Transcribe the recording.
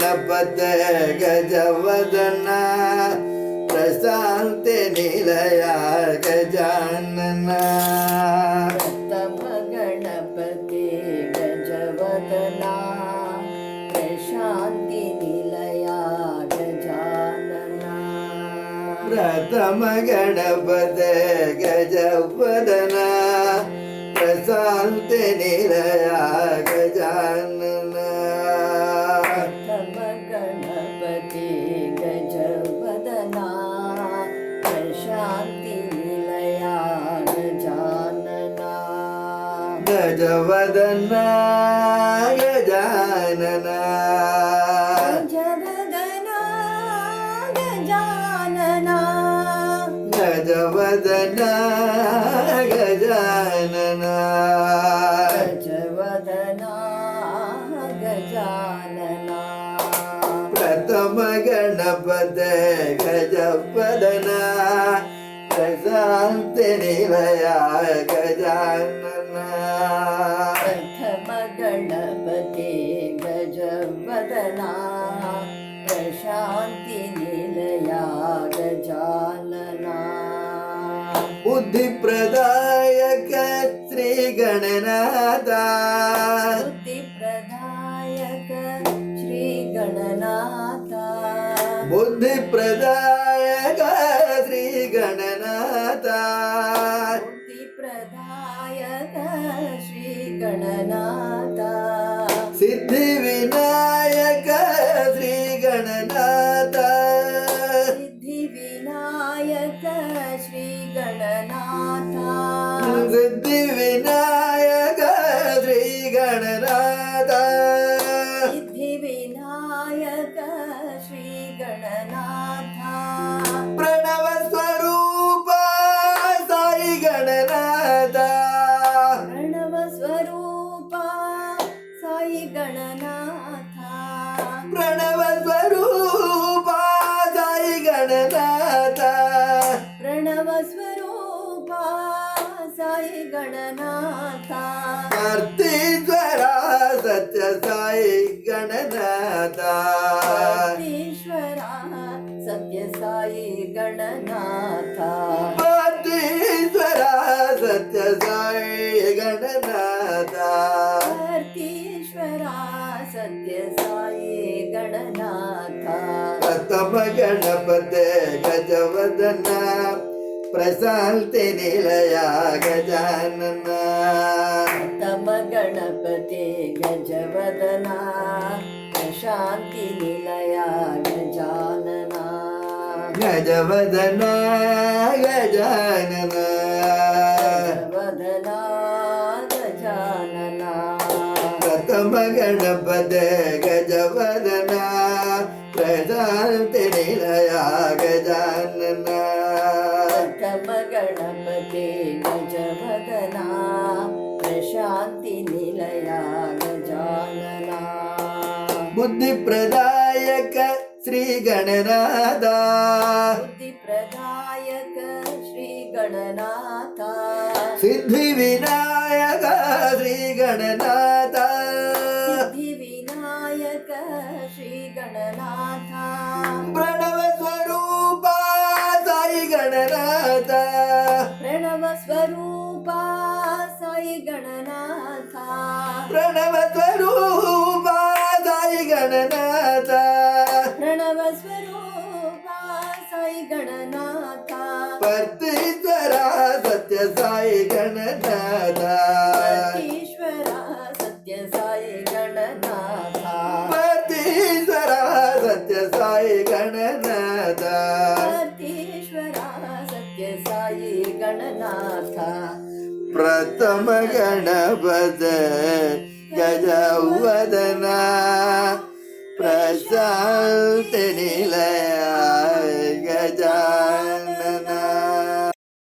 ಗಣಪತೆ ಗಜವದನ ಪ್ರಶಾಂತಿ ನಿಲಯ ಗಜಾನನ ಪ್ರಥಮ ಗಣಪತಿ ಗಜವದನ ಪ್ರಶಾಂತಿ ನಿಲಯ ಗಜಾನನ ಪ್ರಥಮ ಗಣಪತೆ ಗಜವದನ ಪ್ರಶಾಂತಿ ನಿಲಯ ಗಜಾನನ ಪ್ರಥಮ ಗಣಪತಿ ಗಜವದನ ಪ್ರಶಾಂತಿ ನಿಲಯ ಗಜಾನನ ಗಜವದನ ಗಜಾನನ ಗಜವದನ ಗಜಾನನ ಗಜವದನ ಗಜಾನನ ಗಜವದನ ಗಜಾನನ ಪ್ರಥಮ ಗಣಪತೆ ಗಜವದನ ಪ್ರಶಾಂತಿ ನಿಲಯ ಗಜಾನನ ಪ್ರಥಮ ಗಣಪತಿ ಗಜವದನ ಪ್ರಶಾಂತಿ ನಿಲಯ ಗಜಾನನ ಬುದ್ಧಿ ಪ್ರದಾಯಕ ಶ್ರೀ ಗಣನಾಥ ಬುದ್ಧಿ ಪ್ರದಾಯಕ ಶ್ರೀ ಗಣನಾಥ ಬುದ್ಧಿ ಪ್ರದಾಯಕ ಶ್ರೀ ಗಣನಾಥ ಬುದ್ಧಿ ಪ್ರದಾಯಕ ಶ್ರೀ ಗಣನಾಥ ಸಿದ್ಧಿ ವಿನಾಯಕ ಶ್ರೀ ಗಣನಾಥ ಸಿದ್ಧಿ ವಿನಾಯಕ ಶ್ರೀ ಗಣನಾಥ ಸಿದ್ಧಿ ವಿನಾಯಕ ಶ್ರೀ ಗಣನಾಥ ಸಿದ್ಧಿ ವಿನಾಯಕ ಶ್ರೀ ಗಣನಾಥ ಪ್ರಣವ ಸ್ವರೂಪ ಸಾಯಿ ಗಣನಾಥ ಪ್ರಣವ ಸ್ವರೂಪ ಸಾಯಿ ಗಣನಾಥ ಪ್ರಣವ ಸ್ವರೂಪ ಸಾಯಿ ಗಣನಾಥ ಪ್ರಣವ ಸ್ವರೂಪ ಸಾಯಿ ಗಣನಾಥ ಕಾರ್ತೀಶ್ವರ ಸತ್ಯ ಸಾಯಿ ಗಣನಾಥ ಈಶ್ವರ ಸತ್ಯ ಸಾಯಿ ಗಣನಾಥ ಕಾರ್ತೀಶ್ವರ ಸತ್ಯ ಸಾಯಿ ಗಣನಾಥ ಈಶ್ವರ ಸತ್ಯ ಸಾಯಿ ಗಣನಾಥ ಪ್ರಥಮ ಗಣಪತೆ ಗಜವದನ ಪ್ರಶಾಂತಿ ನಿಲಯ ಗಜಾನನ ಪ್ರಥಮ ಗಣಪತಿ ಗಜವದನ ಪ್ರಶಾಂತಿ ನಿಲಯ ಗಜಾನನ ಗಜವದನ ಗಜಾನನ ಗಜವದನ ಗಜಾನನ ಪ್ರಥಮ ಗಣಪತೆ ಗಜವದನ ಪ್ರಶಾಂತಿ ನಿಲಯ ಗಜಾನನ ಪ್ರಥಮ ಗಣಪತಿ ಗಜವದನ ಪ್ರಶಾಂತಿ ನಿಲಯ ಗಜಾನನ ಬುದ್ಧಿ ಪ್ರದಾಯಕ ಶ್ರೀ ಗಣನಾಥ ಬುದ್ಧಿ ಪ್ರದಾಯಕ ಶ್ರೀ ಗಣನಾಥ ಸಿದ್ಧಿ ವಿನಾಯಕ ಶ್ರೀ ಗಣನಾಥ ಸಿದ್ಧಿ ವಿನಾಯಕ ಶ್ರೀ ಗಣನಾಥ ಪ್ರಣವ ಸ್ವರೂಪ ಸಾಯಿ ಗಣನಾಥ ಪ್ರಣವ ಸ್ವರೂಪ ಸಾಯಿ ಗಣನಾಥ ಪ್ರಣವ ಸ್ವರೂಪ ಸಾಯಿ ಗಣನಾಥ ಪ್ರಣವ ಸ್ವರೂಪ ಸಾಯಿ ಗಣನಾಥ ಪರ್ತೀಶ್ವರ ಸತ್ಯ ಸಾಯಿ ಗಣನಾಥ ಈಶ್ವರ ಸತ್ಯ ಸಾಯಿ ಗಣನಾಥ ಪರ್ತೀಶ್ವರ ಸತ್ಯ ಸಾಯಿ ಗಣನಾಥ ಈಶ್ವರ ಸತ್ಯ ಸಾಯಿ ಗಣನಾಥ ಪ್ರಥಮ ಗಣಪತ ಗಜವದನ ಪ್ರಶಾಂತಿ ನಿಲಯ ಗಜಾನನ